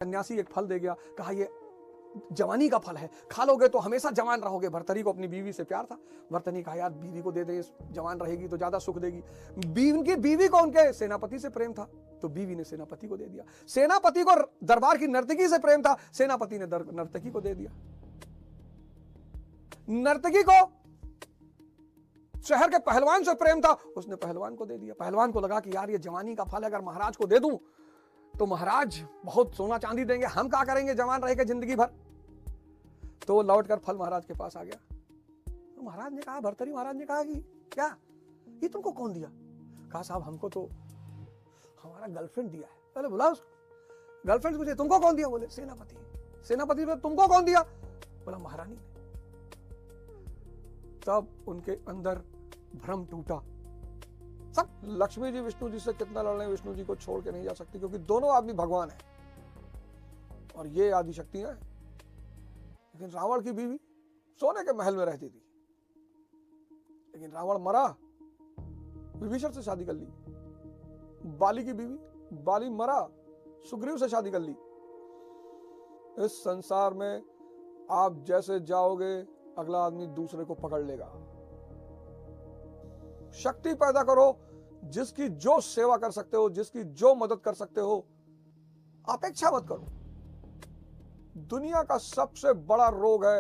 सन्यासी एक फल दे गया, कहा ये जवानी का फल है, खा लोगे तो हमेशा जवान रहोगे। भर्तरी को अपनी बीवी से प्यार था। भर्तरी कहा यार बीवी को दे दे, जवान रहेगी तो ज्यादा सुख देगी। उनकी बीवी को उनके सेनापति से प्रेम था, तो बीवी ने सेनापति को दे दिया। सेनापति को दरबार की नर्तकी से प्रेम था, सेनापति ने नर्तकी को दे दिया। नर्तकी को शहर के पहलवान से प्रेम था, उसने पहलवान को दे दिया। पहलवान को लगा कि यार ये जवानी का फल अगर महाराज को दे दूं तो महाराज बहुत सोना चांदी देंगे, हम क्या करेंगे जवान रह के जिंदगी भर। तो लौटकर फल महाराज के पास आ गया। तो महाराज ने कहा, भर्तरी महाराज ने कहा कि क्या ये तुमको कौन दिया? कहा साहब हमको तो हमारा गर्लफ्रेंड दिया है। पहले बुला उसको। गर्लफ्रेंड पूछे तुमको कौन दिया? बोले सेनापति। सेनापति ने तुमको कौन दिया? बोला महारानी ने। तब उनके अंदर भ्रम टूटा। सब लक्ष्मी जी विष्णु जी से कितना लड़ रहे हैं, विष्णु जी को छोड़ के नहीं जा सकती, क्योंकि दोनों आदमी भगवान हैं और ये आदि शक्तियां हैं। लेकिन रावण की बीवी सोने के महल में रहती थी, लेकिन रावण मरा, विभीषण से शादी कर ली। बाली की बीवी, बाली मरा, सुग्रीव से शादी कर ली। इस संसार में आप जैसे जाओगे अगला आदमी दूसरे को पकड़ लेगा। शक्ति पैदा करो, जिसकी जो सेवा कर सकते हो, जिसकी जो मदद कर सकते हो, अपेक्षा मत करो। दुनिया का सबसे बड़ा रोग है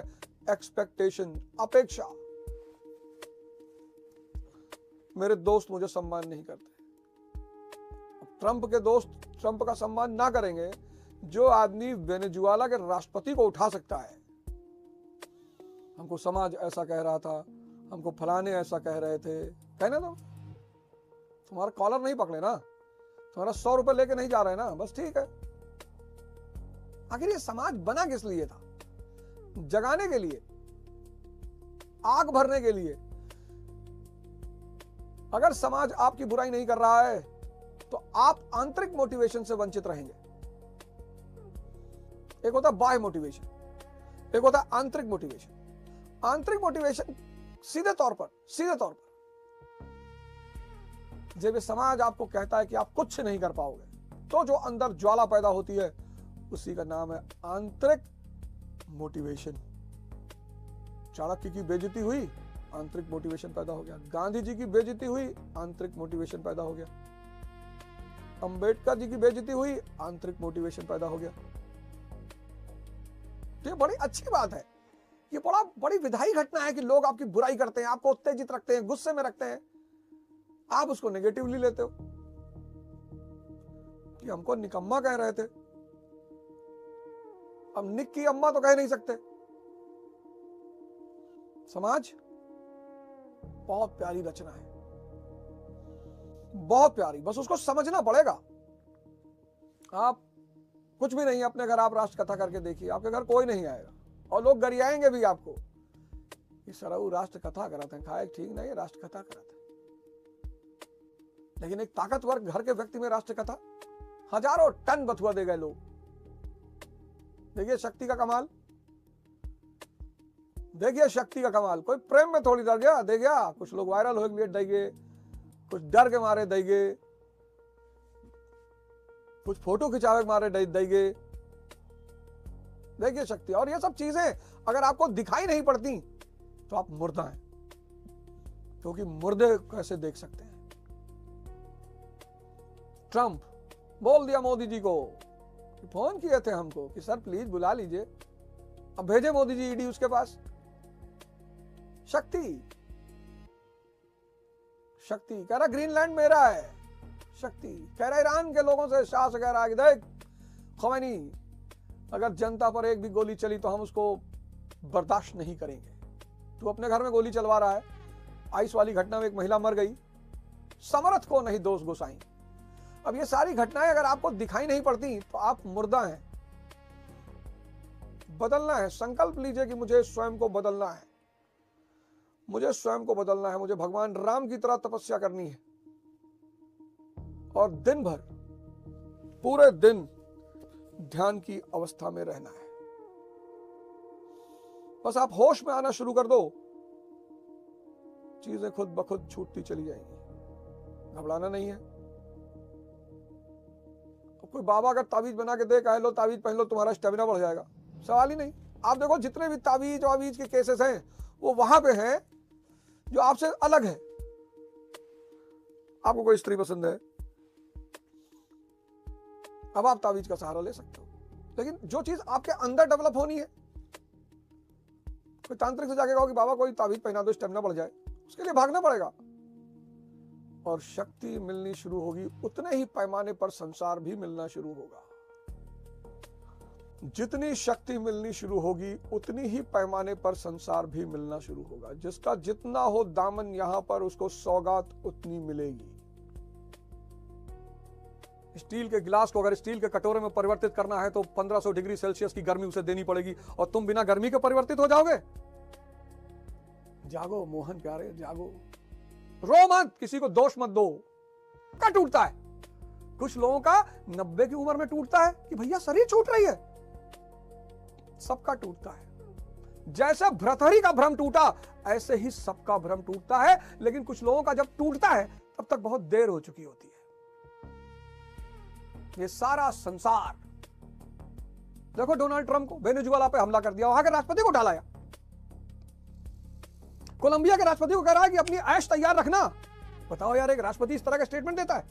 एक्सपेक्टेशन, अपेक्षा। मेरे दोस्त मुझे सम्मान नहीं करते। ट्रंप के दोस्त ट्रंप का सम्मान ना करेंगे, जो आदमी वेनेजुएला के राष्ट्रपति को उठा सकता है। हमको समाज ऐसा कह रहा था, हमको फलाने ऐसा कह रहे थे, कहने दो। तुम्हारा कॉलर नहीं पकड़े ना, तुम्हारा 100 रुपए लेके नहीं जा रहे ना, बस ठीक है। आखिर ये समाज बना किस लिए था? जगाने के लिए, आग भरने के लिए। अगर समाज आपकी बुराई नहीं कर रहा है तो आप आंतरिक मोटिवेशन से वंचित रहेंगे। एक होता है बाह्य मोटिवेशन, एक होता है आंतरिक मोटिवेशन। आंतरिक मोटिवेशन सीधे तौर पर जब ये समाज आपको कहता है कि आप कुछ नहीं कर पाओगे, तो जो अंदर ज्वाला पैदा होती है उसी का नाम है आंतरिक मोटिवेशन। चाणक्य की बेइज्जती हुई, आंतरिक मोटिवेशन पैदा हो गया। गांधी जी की बेइज्जती हुई, आंतरिक मोटिवेशन पैदा हो गया। अंबेडकर जी की बेइज्जती हुई, आंतरिक मोटिवेशन पैदा हो गया। तो ये बड़ी अच्छी बात है, ये बड़ी विधायी घटना है कि लोग आपकी बुराई करते हैं, आपको उत्तेजित रखते हैं, गुस्से में रखते हैं, आप उसको नेगेटिवली लेते हो कि हमको निकम्मा कह रहे थे। अब निक की अम्मा तो कह नहीं सकते। समाज बहुत प्यारी रचना है, बहुत प्यारी, बस उसको समझना पड़ेगा। आप कुछ भी नहीं, अपने घर आप राष्ट्र कथा करके देखिए, आपके घर कोई नहीं आएगा और लोग गरियाएंगे भी आपको कि सरऊ राष्ट्र कथा कराते हैं। खाए ठीक नहीं, राष्ट्र कथा कराते हैं। लेकिन एक ताकतवर घर के व्यक्ति में राष्ट्र कथा, हजारों टन बथुआ दे गए लोग। देखिए शक्ति का कमाल, देखिए शक्ति का कमाल। कोई प्रेम में थोड़ी डर गया दे गया, कुछ लोग वायरल हो गए देंगे, कुछ डर के मारे देंगे, कुछ फोटो खिंचावे के मारे देंगे। देखिए शक्ति। और ये सब चीजें अगर आपको दिखाई नहीं पड़ती तो आप मुर्दा हैं, क्योंकि मुर्दे कैसे देख सकते हैं। ट्रंप बोल दिया मोदी जी को, फोन किए थे हमको कि सर प्लीज बुला लीजिए, अब भेजे मोदी जी ईडी उसके पास। शक्ति कह रहा ग्रीनलैंड मेरा है। शक्ति कह रहा ईरान के लोगों से, शाह से कह रहा है कि देख ख़ुमैनी, अगर जनता पर एक भी गोली चली तो हम उसको बर्दाश्त नहीं करेंगे। तू अपने घर में गोली चलवा रहा है। आइस वाली घटना में एक महिला मर गई, समर्थ को नहीं दोष गोसाई। अब ये सारी घटनाएं अगर आपको दिखाई नहीं पड़ती तो आप मुर्दा हैं। बदलना है, संकल्प लीजिए कि मुझे स्वयं को बदलना है, मुझे स्वयं को बदलना है, मुझे भगवान राम की तरह तपस्या करनी है और दिन भर, पूरे दिन ध्यान की अवस्था में रहना है। बस आप होश में आना शुरू कर दो, चीजें खुद ब खुद छूटती चली जाएंगी। घबराना नहीं है। कोई बाबा अगर ताबीज बना के दे, कहे लो ताबीज पहन लो तुम्हारा स्टेमिना बढ़ जाएगा, सवाल ही नहीं। आप देखो जितने भी ताबीज वाबीज के केसेस हैं वो वहां पे हैं जो आपसे अलग है। आपको कोई स्त्री पसंद है, अब आप ताबीज का सहारा ले सकते हो, लेकिन जो चीज आपके अंदर डेवलप होनी है, कोई तांत्रिक से जाके कहो कि बाबा कोई ताबीज पहना दो स्टेमिना बढ़ जाए, उसके लिए भागना पड़ेगा। और शक्ति मिलनी शुरू होगी, उतने ही पैमाने पर संसार भी मिलना शुरू होगा। जितनी शक्ति मिलनी शुरू होगी उतनी ही पैमाने पर संसार भी मिलना शुरू होगा। जिसका जितना हो दामन यहां पर, उसको सौगात उतनी मिलेगी। स्टील के गिलास को अगर स्टील के कटोरे में परिवर्तित करना है तो 1500 डिग्री सेल्सियस की गर्मी उसे देनी पड़ेगी, और तुम बिना गर्मी के परिवर्तित हो जाओगे? जागो मोहन प्यारे, जागो, रो मत, किसी को दोष मत दो। का टूटता है, कुछ लोगों का 90 की उम्र में टूटता है कि भैया शरीर छूट रही है, सबका टूटता है। जैसे भ्रतहरि का भ्रम टूटा ऐसे ही सबका भ्रम टूटता है, लेकिन कुछ लोगों का जब टूटता है तब तक बहुत देर हो चुकी होती है। ये सारा संसार, देखो डोनाल्ड ट्रंप को वेनेजुएला पे हमला कर दिया, वहां के राष्ट्रपति को डाला, कोलंबिया के राष्ट्रपति को कह रहा है कि अपनी ऐश तैयार रखना। बताओ यार, एक राष्ट्रपति इस तरह का स्टेटमेंट देता है?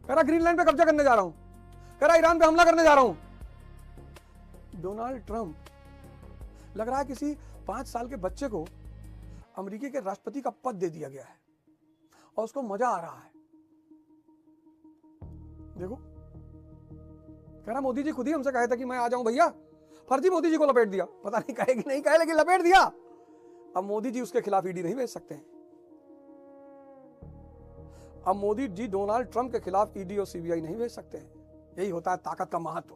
कह रहा ग्रीनलैंड पे कब्जा करने जा रहा हूं, कह रहा ईरान पे हमला करने जा रहा हूं। डोनाल्ड ट्रंप, लग रहा है किसी 5 साल के बच्चे को अमेरिका के राष्ट्रपति का पद दे दिया गया है और उसको मजा आ रहा है। देखो, कह रहा मोदी जी खुद ही हमसे कहे थे कि मैं आ जाऊं भैया, फर्जी मोदी जी को लपेट दिया। पता नहीं कहेगी नहीं कहे, लेकिन लपेट दिया। अब मोदी जी उसके खिलाफ ईडी नहीं भेज सकते हैं। अब मोदी जी डोनाल्ड ट्रंप के खिलाफ ईडी और सीबीआई नहीं भेज सकते हैं। यही होता है ताकत का महत्व।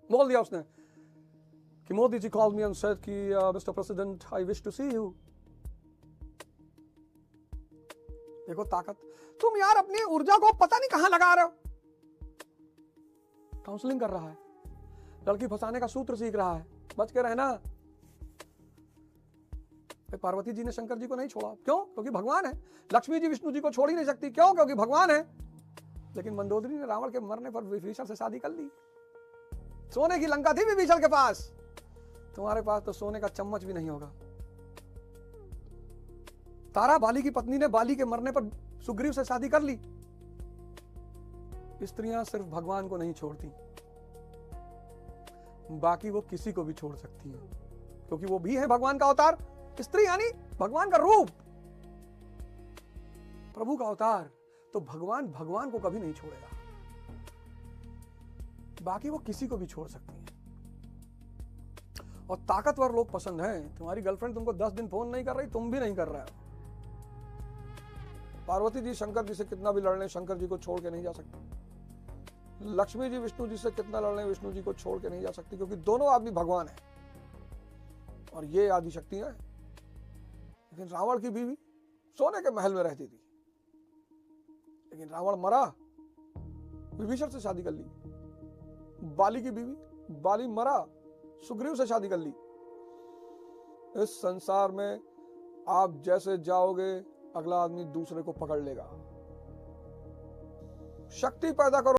बोल दिया उसने कि Modi ji called me and said कि Mister President I wish to see you. देखो ताकत। तुम यार अपनी ऊर्जा को पता नहीं कहां लगा रहे हो। काउंसलिंग कर रहा है, लड़की फंसाने का सूत्र सीख रहा है, बच के रहना। पार्वती जी ने शंकर जी को नहीं छोड़ा, क्यों? क्योंकि भगवान है। लक्ष्मी जी विष्णु जी को छोड़ ही नहीं सकती, क्यों? क्योंकि भगवान है। लेकिन मंदोदरी ने रावण के मरने पर विभीषण से शादी कर ली। सोने की लंका थी विभीषण के पास, तुम्हारे पास तो सोने का चम्मच भी नहीं होगा। तारा बाली की पत्नी ने बाली के मरने पर सुग्रीव से शादी कर ली। स्त्रियां सिर्फ भगवान को नहीं छोड़ती, बाकी वो किसी को भी छोड़ सकती हैं, क्योंकि वो भी है भगवान का अवतार। स्त्री यानी भगवान का रूप, प्रभु का अवतार। तो भगवान भगवान को कभी नहीं छोड़ेगा, बाकी वो किसी को भी छोड़ सकती है। और ताकतवर लोग पसंद हैं। तुम्हारी गर्लफ्रेंड तुमको 10 दिन फोन नहीं कर रही, तुम भी नहीं कर रहे हो। पार्वती जी शंकर जी से कितना भी लड़ लें, शंकर जी को छोड़ के नहीं जा सकती। लक्ष्मी जी विष्णु जी से कितना लड़ लें, विष्णु जी को छोड़ के नहीं जा सकती, क्योंकि दोनों आदमी भगवान है और ये आदि शक्तियां हैं। लेकिन रावण की बीवी सोने के महल में रहती थी, लेकिन रावण मरा, विभीषण से शादी कर ली। बाली की बीवी, बाली मरा, सुग्रीव से शादी कर ली। इस संसार में आप जैसे जाओगे, अगला आदमी दूसरे को पकड़ लेगा। शक्ति पैदा करो।